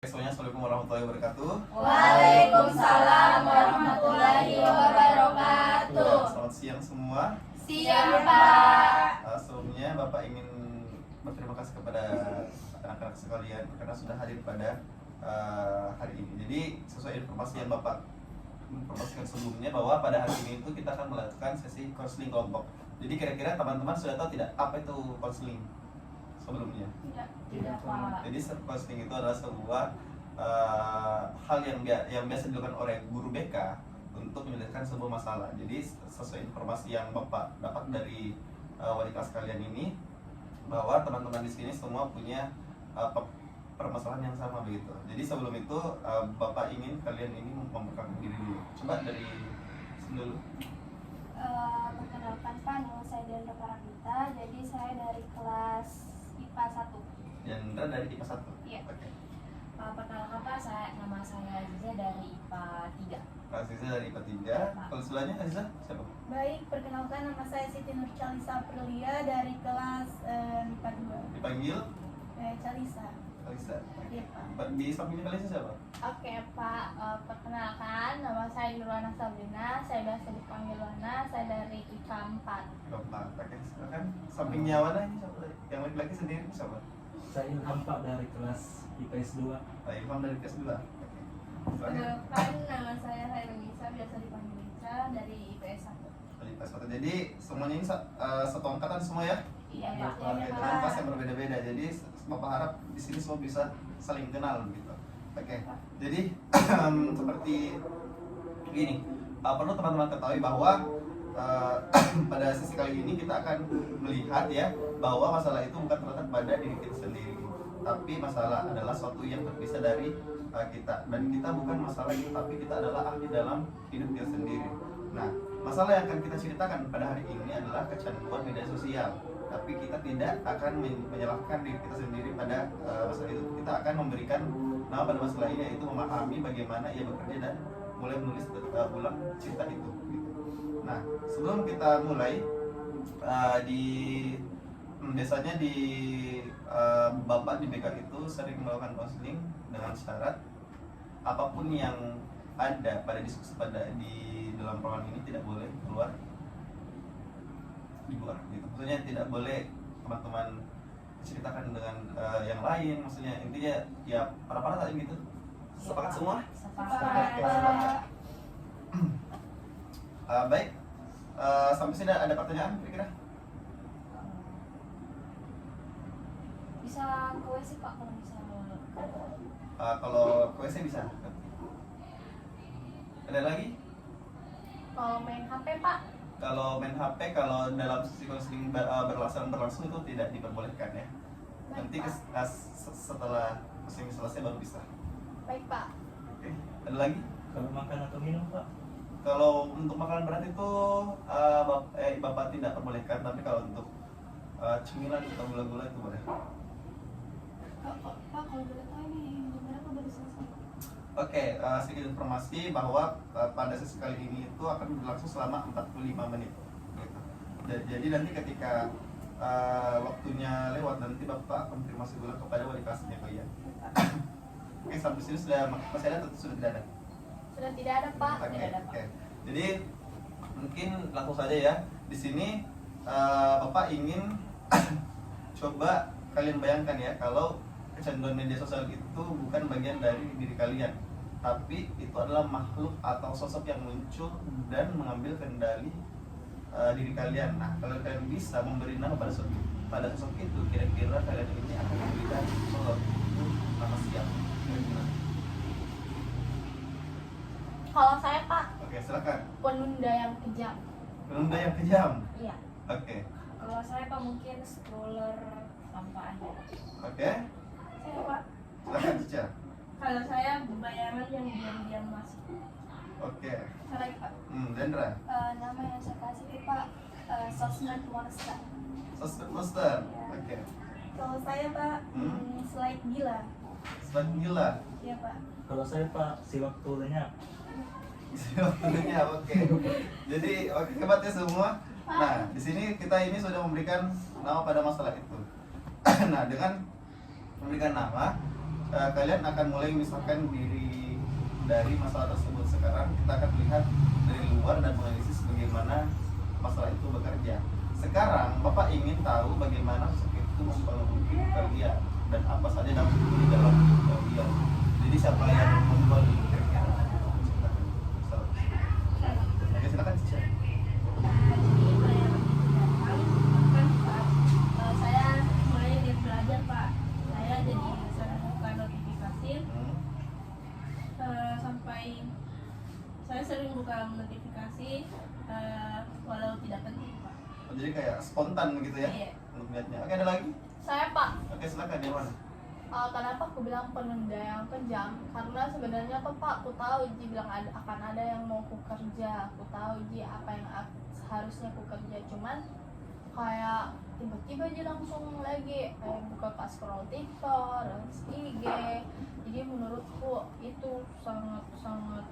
semuanya, assalamualaikum warahmatullahi wabarakatuh. Waalaikumsalam warahmatullahi wabarakatuh. Selamat siang semua. Siang, Pak. Sebelumnya Bapak ingin berterima kasih kepada anak-anak sekalian karena sudah hadir pada hari ini. Jadi sesuai informasi yang Bapak informasikan sebelumnya bahwa pada hari ini itu kita akan melakukan sesi konseling kelompok. Jadi kira-kira teman-teman sudah tahu tidak apa itu konseling sebelumnya? Tidak, Pak. Jadi konseling itu adalah sebuah hal yang biasa dilakukan oleh guru BK untuk menyelesaikan sebuah masalah. Jadi sesuai informasi yang Bapak dapat dari wali kelas kalian ini, bahwa teman-teman di sini semua punya permasalahan yang sama begitu. Jadi sebelum itu Bapak ingin kalian ini memperkenalkan diri dulu. Coba dari sini dulu. Perkenalkan Pak, nama saya Dendra Paramita. Jadi saya dari kelas IPA 1. Dendra dari IPA 1. Iya. Oke. Perkenalkan Pak, nama saya Aziza dari IPA 3. Aziza dari IPA 3. Kalau sebelahnya Aziza siapa? Baik, perkenalkan nama saya Siti Nur Calisa Perlia dari kelas IPA 2. Dipanggil Calisa. Kalisa. Iya, Pak. Di sampingnya Kalisa siapa? Oke, Pak. Perkenalkan nama saya Nurwana Sabrina. Saya biasa dipanggil Wana. Saya dari IPA 4. Bapak, oke, silakan. Sampingnya mana ini siapa? Yang laki-laki sendiri siapa? Saya Ilham Pak dari kelas IPS 2. Pak Ilham dari kelas 2. Oke. Silakan. Perkenalkan nama saya Hairul Nisa, biasa dipanggil Nisa dari IPS 1. Dari kelas 1. Jadi semuanya ini satu angkatan semua ya? Iya, Iya, Pak. Pak. Oke, dengan kelas yang berbeda-beda. Jadi Bapak harap di sini semua bisa saling kenal begitu. Oke. Jadi seperti gini, perlu teman-teman ketahui bahwa pada sesi kali ini kita akan melihat ya bahwa masalah itu bukan terletak pada diri kita sendiri, tapi masalah adalah suatu yang terpisah dari kita, dan kita bukan masalah itu, tapi kita adalah ahli dalam hidup kita sendiri. Nah, masalah yang akan kita ceritakan pada hari ini adalah kecanduan media sosial, tapi kita tidak akan menyalahkan diri kita sendiri pada masalah itu. Kita akan memberikan nama pada masalah ini, yaitu memahami bagaimana ia bekerja dan mulai menulis ulang cerita itu gitu. Nah, sebelum kita mulai biasanya di Bapak di BK itu sering melakukan konseling dengan syarat apapun yang ada pada diskusi di dalam ruangan ini tidak boleh keluar di luar gitu. Maksudnya tidak boleh teman-teman ceritakan dengan yang lain, maksudnya intinya ya para tadi gitu. Sepakat semua? Sepakat. Oke, sepakat. Baik, sampai sini ada pertanyaan kira-kira? Bisa ke WC Pak kalau misalnya. Kalau ke WC bisa. Ada lagi? Kalau main HP, Pak. Kalau main HP, kalau dalam sesi konseling berlangsung itu tidak diperbolehkan ya. Nanti setelah konseling selesai baru bisa. Baik, Pak. Oke. Ada lagi? Kalau makan atau minum Pak? Kalau untuk makanan berat itu Bapak tidak perbolehkan, tapi kalau untuk cemilan atau gula-gula itu boleh. Pak, kalau boleh tahu ini berapa baru selesai? Oke, sedikit informasi bahwa pada sesi kali ini itu akan berlangsung selama 45 menit. Gitu. Jadi nanti ketika waktunya lewat, nanti Bapak konfirmasi ulang kepada wali kelasnya kalian. Oke, sampai sini masih ada atau sudah tidak ada? Sudah tidak ada, Pak. Oke, Tidak ada, Pak. oke. Jadi mungkin langsung saja ya. Di sini Bapak ingin coba kalian bayangkan ya, kalau kecanduan media sosial itu bukan bagian dari diri kalian, tapi itu adalah makhluk atau sosok yang muncul dan mengambil kendali diri kalian. Nah, kalau kalian bisa memberi nama pada sosok itu, kira-kira kalian ini akan memberikan sosok itu nama siapa? Kira-kira. Kalau saya, Pak, Oke, silakan. penunda yang kejam. Penunda yang kejam. Iya. Oke, Kalau saya Pak mungkin scroller tanpa ada. oke. Saya, Pak. Silakan Cica. Kalau saya bayangan yang diam-diam masih. Oke. Saya lagi, Pak. Dendra. Nama yang saya kasih itu, Pak, sosmed monster. Sosmed monster. Oke. Kalau saya, Pak, slide gila. Slide gila. Iya, Pak. Kalau saya Pak, siwak lenyap. Waktunya oke. Jadi oke, hebat ya semua. Nah, di sini kita ini sudah memberikan nama pada masalah itu. Nah, dengan memberikan nama, kalian akan mulai memisahkan diri dari masalah tersebut. Sekarang kita akan melihat dari luar dan menganalisis bagaimana masalah itu bekerja. Sekarang Bapak ingin tahu bagaimana sosok itu mempengaruhi kalian dan apa saja dampak di dalam hidup kalian. Jadi siapa yang membuat itu kira-kira? Oke, silakan Cica. Saya mulai dari belajar Pak. Saya jadi sering buka notifikasi sampai saya sering buka notifikasi walau tidak penting Pak. Oh, jadi kayak spontan gitu ya? Iya. Untuk melihatnya. Oke, ada lagi? Saya Pak, Oke, silakan di mana? kenapa aku bilang penunda yang kejam? Karena sebenarnya tuh Pak, aku tahu Ji bilang akan ada yang mau ku kerja. Aku tahu Ji apa yang harusnya ku kerja. Cuman kayak tiba-tiba Ji langsung lagi buka pas scroll TikTok, IG. Jadi menurutku itu sangat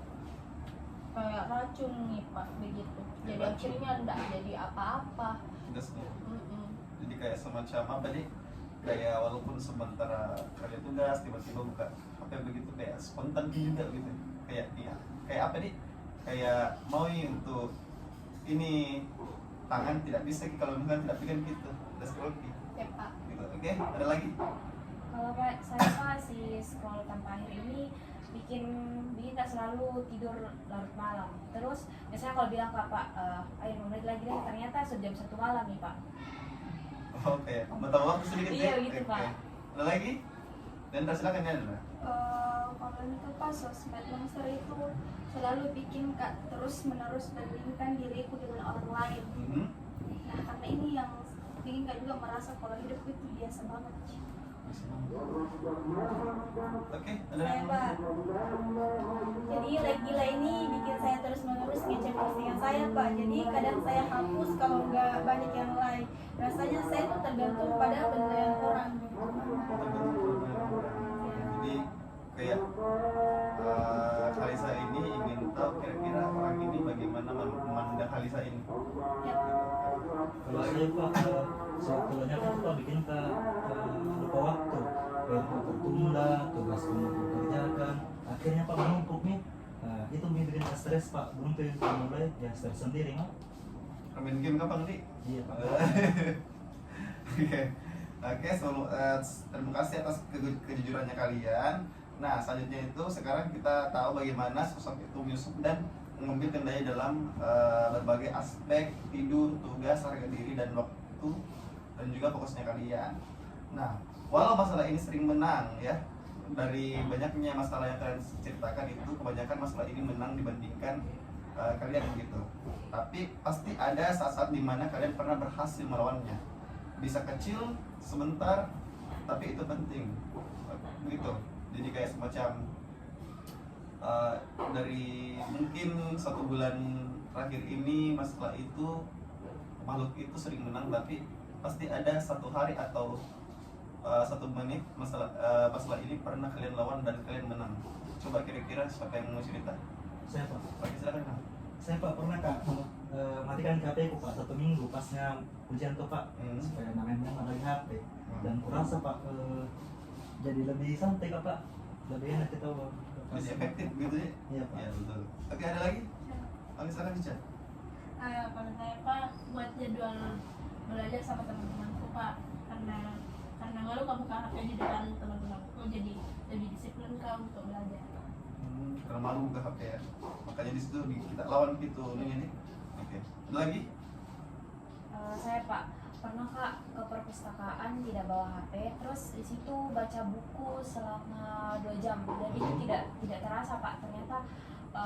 kayak racun nih Pak begitu. Jadi Racun. akhirnya enggak jadi apa-apa. Tugasnya. Mm-mm. Jadi kayak semacam apa nih? Kayak walaupun sementara kalian tugas tiba-tiba buka HP begitu kayak spontan juga gitu. Kayak dia kayak apa nih? Kayak mau untuk ini tangan tidak bisa kalau bukan tidak pegang gitu. Udah scroll Ya Pak. gitu. Oke, ada lagi? Kalau saya Pak, si scroll tanpa akhir ini bikin kita selalu tidur larut malam. Terus biasanya kalau bilang ke Pak, ayo 5 menit lagi deh, ternyata sudah jam 1 malam nih Pak. Oke, mau waktu sedikit Iya, ya? gitu, Oke. Pak. Ada lagi? Dan silakan ya, Dana. Kalau itu Pak, sosmed monster itu selalu bikin Kak terus menerus bandingkan diriku dengan orang lain. Mhm. Nah karena ini yang bikin Kak juga merasa kalau hidupku itu biasa banget. Oke, ada Saya yang Pak, jadi like gila ini bikin saya terus menerus ngecek postingan saya Pak. Jadi kadang saya hapus kalau nggak banyak yang like. Rasanya saya tuh tergantung pada penilaian orang. Jadi kayak Kalisa ini ingin tahu kira-kira orang ini bagaimana memandang Kalisa ini. Ya, Kalau saya Pak, sewaktu-waktunya kan Pak bikin lupa waktu. Tertunda, tugas belum dikerjakan. Akhirnya Pak menumpuk nih. Itu bikin stres Pak. Belum tuh mulai ya stres sendiri Pak. Main game kapan nih? Iya Pak. Oke, terima kasih atas kejujurannya kalian. Nah, selanjutnya itu sekarang kita tahu bagaimana sosok itu menyusup dan mengambil kendali dalam berbagai aspek tidur, tugas, harga diri, dan waktu, dan juga fokusnya kalian. Nah, walau masalah ini sering menang ya, dari banyaknya masalah yang kalian ceritakan itu kebanyakan masalah ini menang dibandingkan kalian gitu. Tapi pasti ada saat-saat dimana kalian pernah berhasil melawannya. Bisa kecil sebentar, tapi itu penting begitu. Jadi kayak semacam dari mungkin 1 bulan terakhir ini masalah itu makhluk itu sering menang, tapi pasti ada 1 hari atau 1 menit masalah ini pernah kalian lawan dan kalian menang. Coba kira-kira siapa yang mau cerita? Saya Pak. Oke, silakan Kak. Saya Pak pernah Kak matikan HP ku Pak 1 minggu pasnya ujian tuh Pak, supaya namanya dari HP. Dan kurasa Pak jadi lebih santai Kak Pak, lebih enak kita Lebih efektif gitu ya? Iya Pak. Ya betul. Oke, ada lagi? Oke, silakan Cica. Kalau saya Pak buat jadwal belajar sama teman-temanku Pak, karena malu kamu buka HP di depan teman-temanku, jadi lebih disiplin kau untuk belajar. Karena malu buka HP ya. Makanya di situ kita lawan gitu nih. Oke. Ada lagi? Saya Pak, pernah Kak ke perpustakaan tidak bawa HP, terus di situ baca buku selama 2 jam dan itu tidak terasa Pak, ternyata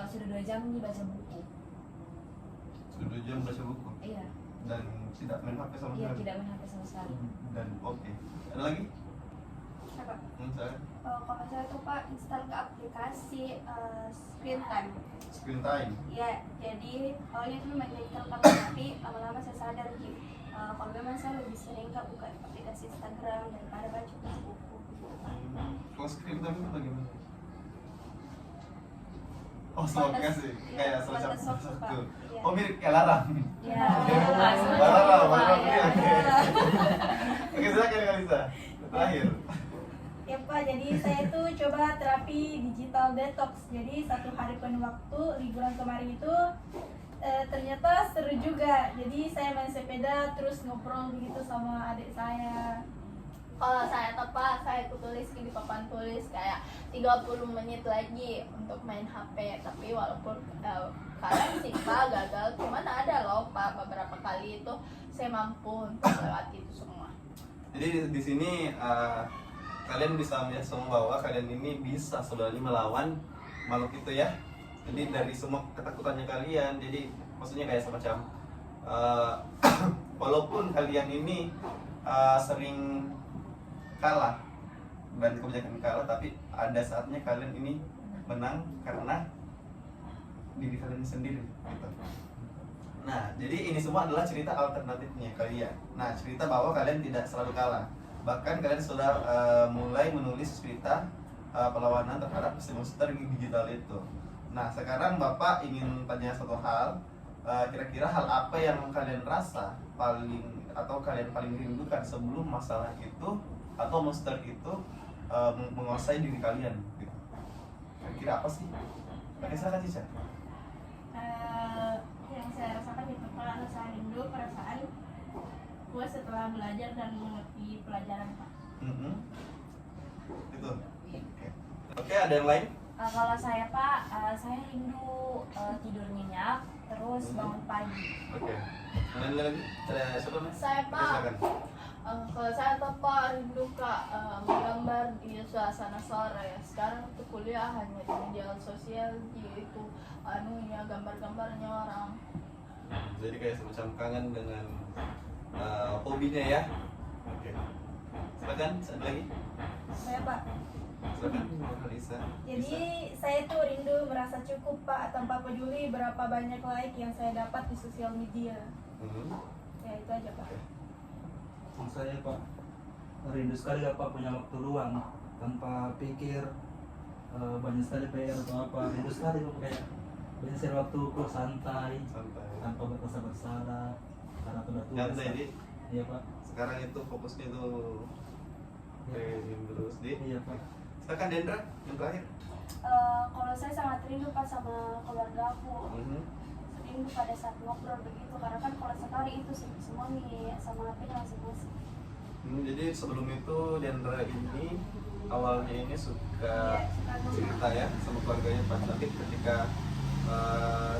sudah 2 jam nih baca buku. Sudah 2 jam baca buku Iya, dan tidak main HP sama iya sekali. tidak main HP sama sekali. Dan oke. Ada lagi? saya Pak. Saya Kalau saya tuh Pak install ke aplikasi screen time. screen time. Ya, jadi awalnya itu menjadikan tapi lama-lama saya sadar gitu. Kalau memang saya lebih sering Kak buka aplikasi Instagram daripada baca buku. Kalau screen time itu bagaimana? Oh, slogan sih. Kayak semacam batas waktu, Pak. satu. Iya. Oh, mirip kayak larang. Ya, Pak, Larang. Oke, silakan Kalisa. Terakhir. Ya Pak, jadi saya tuh coba terapi digital detox. Jadi 1 hari penuh waktu liburan kemarin itu ternyata seru juga. Jadi saya main sepeda terus ngobrol begitu sama adik saya. Kalau saya tepat, saya tulis di papan tulis kayak 30 menit lagi untuk main HP. Tapi walaupun kadang sih Pak gagal, cuman ada loh Pak beberapa kali itu saya mampu untuk lewati itu semua. Jadi di sini kalian bisa melihat semua bahwa kalian ini bisa sebenarnya melawan makhluk itu ya. Jadi dari semua ketakutannya kalian, jadi maksudnya kayak semacam walaupun kalian ini sering kalah dan kebanyakan kalah, tapi ada saatnya kalian ini menang karena diri kalian sendiri gitu. Nah, jadi ini semua adalah cerita alternatifnya kalian. Nah, cerita bahwa kalian tidak selalu kalah. Bahkan kalian sudah mulai menulis cerita perlawanan terhadap si monster digital itu. Nah, sekarang Bapak ingin tanya satu hal. Kira-kira hal apa yang kalian rasa kalian paling rindukan sebelum masalah itu atau monster itu menguasai diri kalian gitu. Kira-kira apa sih? Oke, silakan Cica. Yang saya rasakan itu Pak, rasa rindu, perasaan puas setelah belajar dan mengerti pelajaran Pak. Itu. Oke, ada yang lain? Kalau saya Pak, saya rindu tidur nyenyak, terus bangun pagi. Oke. Lain lagi? Ada siapa Mas? Saya Oke, Pak, silakan. kalau saya Pak rindu Kak menggambar di suasana sore. Sekarang tuh kuliah hanya di media sosial, itu gambar-gambarnya orang. Jadi kayak semacam kangen dengan hobinya ya. Oke. Silakan, satu lagi. Saya Pak. Silakan, Lisa. Jadi saya tuh rindu merasa cukup Pak tanpa peduli berapa banyak like yang saya dapat di sosial media. Ya itu aja Pak. Saya Pak rindu sekali ya Pak punya waktu luang tanpa pikir banyak sekali PR atau apa. Rindu sekali Pak kayak banyak waktuku santai tanpa berasa bersalah karena sudah tua. Nyantai di. Iya Pak. Sekarang itu fokusnya tuh training terus di. Iya Pak. Silakan Dendra yang terakhir. Kalau saya sangat rindu Pak sama keluarga aku. Rindu pada saat ngobrol begitu, karena kan kalau sekali itu semua nih sama HP-nya masing-masing. Jadi sebelum itu Dendra ini awalnya ini suka cerita ya sama keluarganya Pak, tapi ketika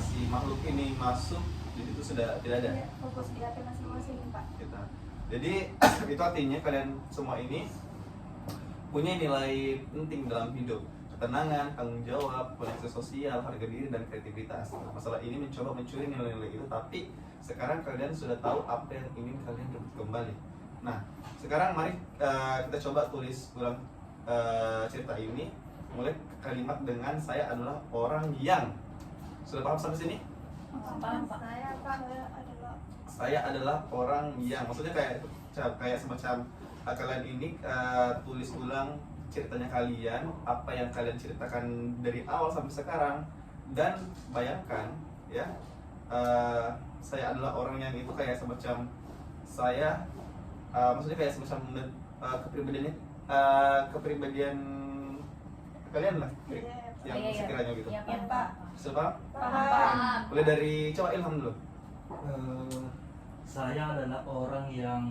si makhluk ini masuk, jadi itu sudah tidak ada. Ya, fokus di HP masing-masing Pak. Kita. Jadi itu artinya kalian semua ini punya nilai penting dalam hidup: ketenangan, tanggung jawab, koneksi sosial, harga diri, dan kreativitas. Nah, masalah ini mencoba mencuri nilai-nilai itu, tapi sekarang kalian sudah tahu apa yang ingin kalian rebut kembali. Nah, sekarang mari kita coba tulis ulang cerita ini. Mulai kalimat dengan saya adalah orang yang. Sudah paham sampai sini? Paham Pak. Saya adalah orang yang, maksudnya kayak semacam kalian ini tulis ulang ceritanya kalian, apa yang kalian ceritakan dari awal sampai sekarang, dan bayangkan ya, saya adalah orang yang itu kayak semacam saya, maksudnya kayak semacam kepribadian kalian lah, yang sekiranya gitu. Iya Ya, Pak. Pak. Sudah paham? Paham. Mulai dari coba Ilham dulu. Saya adalah orang yang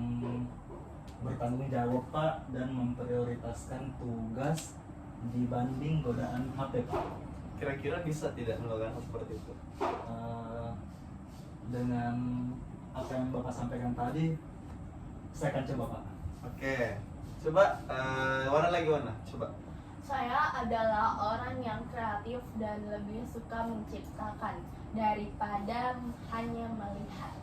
bertanggung jawab Pak dan memprioritaskan tugas dibanding godaan HP Pak. Kira-kira bisa tidak melakukan hal seperti itu? Dengan apa yang Bapak sampaikan tadi, saya akan coba Pak. Oke, coba warna lagi warna, coba. Saya adalah orang yang kreatif dan lebih suka menciptakan daripada hanya melihat.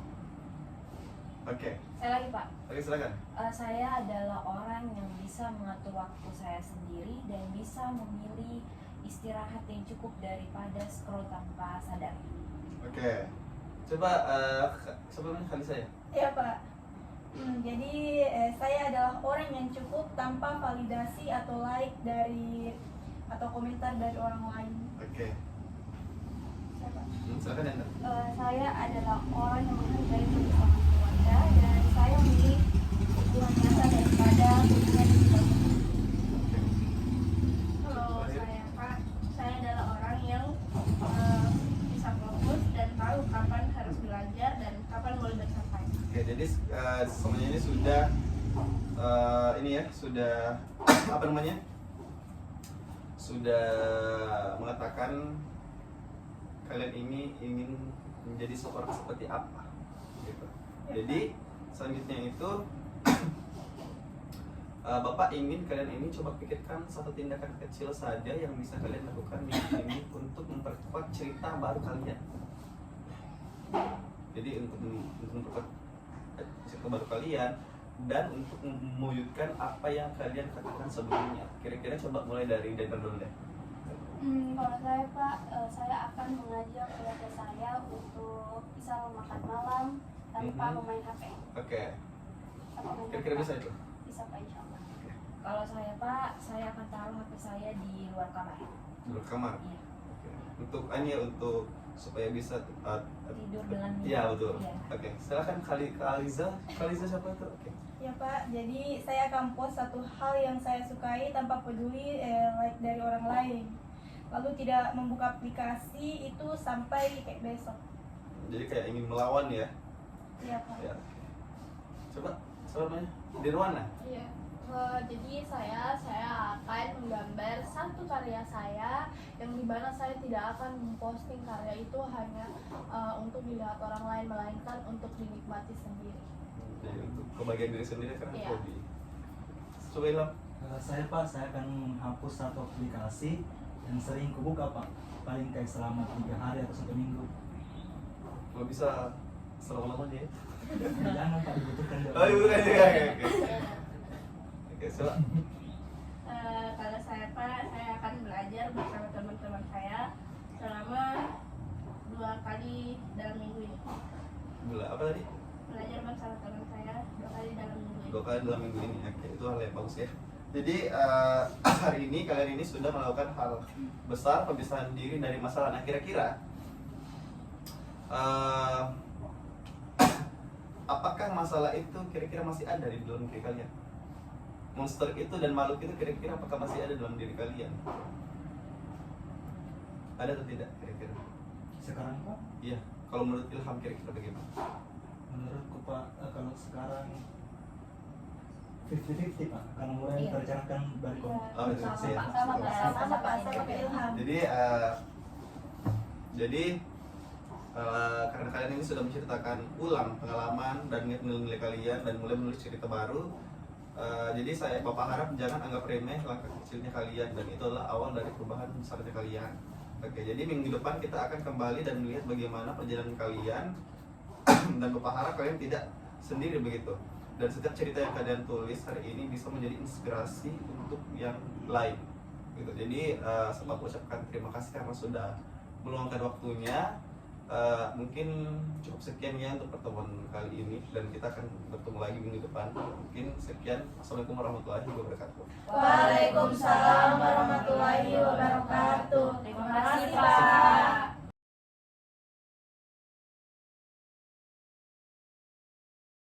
Oke, Saya lagi Pak. oke silakan. Saya adalah orang yang bisa mengatur waktu saya sendiri dan bisa memilih istirahat yang cukup daripada scroll tanpa sadar. Oke, coba sebelumnya kali saya. Ya Pak. Jadi saya adalah orang yang cukup tanpa validasi atau like atau komentar dari orang lain. Oke, Siapa? silakan Anda. Saya adalah orang yang menghargai bersama keluarga dan saya memilih hubungan nyata daripada hubungan digital. jadi semuanya ini sudah ini ya, sudah apa namanya? Sudah mengatakan kalian ini ingin menjadi seorang seperti apa gitu. Jadi selanjutnya itu Bapak ingin kalian ini coba pikirkan satu tindakan kecil saja yang bisa kalian lakukan di sini untuk memperkuat cerita baru kalian. Jadi untuk memperkuat cerita baru kalian dan untuk mewujudkan apa yang kalian katakan sebelumnya. Kira-kira coba mulai dari Daniel dulu deh. Kalau saya Pak, saya akan mengajak keluarga saya untuk bisa makan malam tanpa memain HP. Oke. Tanpa main Kira-kira HP. bisa itu? Bisa Pak, insya Allah. Kalau saya Pak, saya akan taruh HP saya di luar kamar. Dulu kamar. Iya. Oke. Untuk ini ya, untuk supaya bisa Tidur dengan nyenyak. Iya betul. Iya. Oke. Silakan Kaliza. Kaliza siapa tuh? Oke. Ya Pak, jadi saya akan post satu hal yang saya sukai tanpa peduli like dari orang lain. Lalu tidak membuka aplikasi itu sampai kayak besok. Jadi kayak ingin melawan ya. Iya Pak. Ya. Oke. Coba namanya Dirwana. Iya. Jadi saya akan menggambar satu karya saya yang dimana saya tidak akan memposting karya itu hanya untuk dilihat orang lain, melainkan untuk dinikmati sendiri. Jadi untuk kebahagiaan diri sendiri kan Iya. hobi. Coba Ilham. Saya Pak, saya akan menghapus satu aplikasi yang sering kubuka Pak, paling kayak selama 3 hari atau 1 minggu. Kalau bisa selama-lamanya ya. Jangan Pak, dibutuhkan juga. Oh, bukan juga. Oke. Oke, coba. Kalau saya Pak, saya akan belajar bersama teman-teman saya selama 2 kali dalam minggu ini. Gula apa tadi? Belajar bersama teman saya 2 kali dalam minggu ini. 2 kali dalam minggu ini. Oke, itu hal yang bagus ya. Jadi hari ini kalian ini sudah melakukan hal besar, pemisahan diri dari masalah. Nah, kira-kira apakah masalah itu kira-kira masih ada di dalam diri kalian? Monster itu dan makhluk itu kira-kira apakah masih ada dalam diri kalian? Ada atau tidak kira-kira? Sekarang Pak, Iya. Kalau menurut Ilham kira-kira bagaimana? menurutku Pak, kalau sekarang 50-50 Pak, karena mulai Iya. tercerahkan dari Iya. Oh, itu Sama, sih ya. Pak. Sama Pak, sama Pak, sama Pak Ilham. Jadi karena kalian ini sudah menceritakan ulang pengalaman dan nilai-nilai kalian dan mulai menulis cerita baru, jadi saya Bapak harap jangan anggap remeh langkah kecilnya kalian dan itu adalah awal dari perubahan besarnya kalian. Oke, jadi minggu depan kita akan kembali dan melihat bagaimana perjalanan kalian dan Bapak harap kalian tidak sendiri begitu. Dan setiap cerita yang kalian tulis hari ini bisa menjadi inspirasi untuk yang lain. Gitu. Jadi saya ucapkan terima kasih karena sudah meluangkan waktunya. Mungkin cukup sekian ya untuk pertemuan kali ini dan kita akan bertemu lagi minggu depan. Mungkin sekian. Assalamualaikum warahmatullahi wabarakatuh. Waalaikumsalam warahmatullahi wabarakatuh. Terima kasih Pak.